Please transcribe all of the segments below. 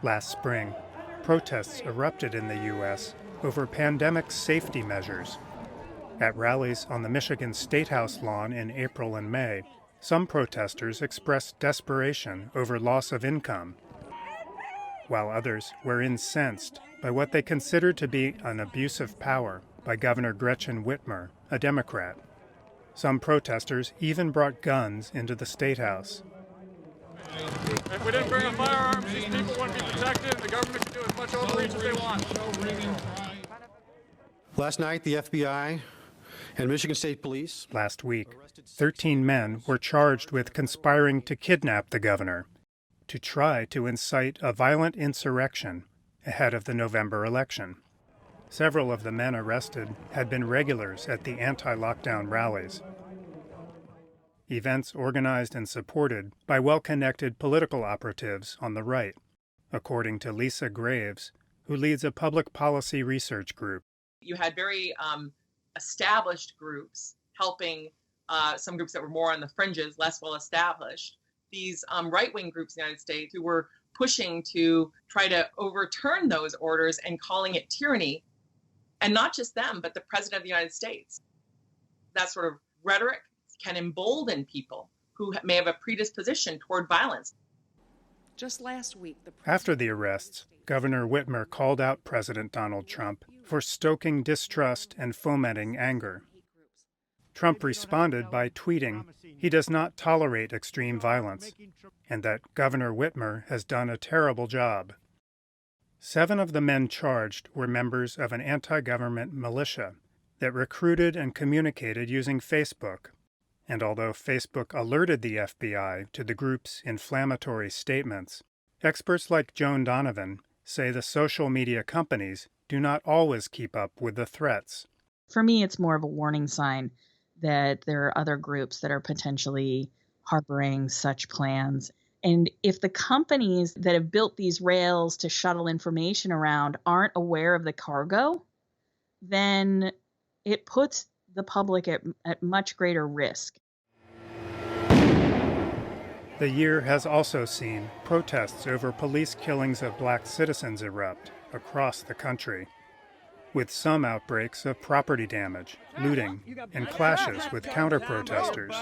Last spring, protests erupted in the U.S. over pandemic safety measures. At rallies on the Michigan State House lawn in April and May, some protesters expressed desperation over loss of income, while others were incensed by what they considered to be an abuse of power by Governor Gretchen Whitmer, a Democrat. Some protesters even brought guns into the State House. If we didn't bring a firearm, these people wouldn't be protected. The government can do as much overreach as they want. Last night, the FBI and Michigan State Police. Last week, 13 men were charged with conspiring to kidnap the governor to try to incite a violent insurrection ahead of the November election. Several of the men arrested had been regulars at the anti-lockdown rallies, events organized and supported by well-connected political operatives on the right, according to Lisa Graves, who leads a public policy research group. You had very established groups helping some groups that were more on the fringes, less well established. These right-wing groups in the United States who were pushing to try to overturn those orders and calling it tyranny. And not just them, but the President of the United States. That sort of rhetoric can embolden people who may have a predisposition toward violence. Just last week, after the arrests, Governor Whitmer called out President Donald Trump for stoking distrust and fomenting anger. Trump responded by tweeting he does not tolerate extreme violence and that Governor Whitmer has done a terrible job. 7 of the men charged were members of an anti-government militia that recruited and communicated using Facebook. And although Facebook alerted the FBI to the group's inflammatory statements, experts like Joan Donovan say the social media companies do not always keep up with the threats. For me, it's more of a warning sign that there are other groups that are potentially harboring such plans. And if the companies that have built these rails to shuttle information around aren't aware of the cargo, then it puts the public at much greater risk. The year has also seen protests over police killings of black citizens erupt across the country, with some outbreaks of property damage, looting, and clashes with counter-protesters.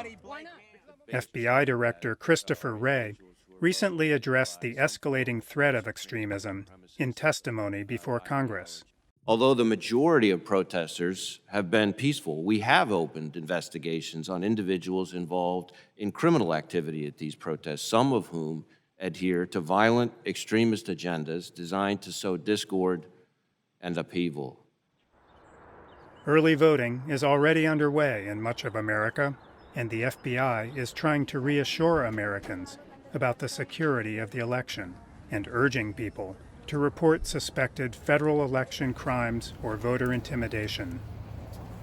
FBI Director Christopher Wray recently addressed the escalating threat of extremism in testimony before Congress. Although the majority of protesters have been peaceful, we have opened investigations on individuals involved in criminal activity at these protests, some of whom adhere to violent extremist agendas designed to sow discord and upheaval. Early voting is already underway in much of America, and the FBI is trying to reassure Americans about the security of the election and urging people to report suspected federal election crimes or voter intimidation.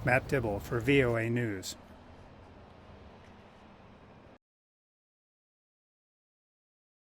Matt Dibble for VOA News.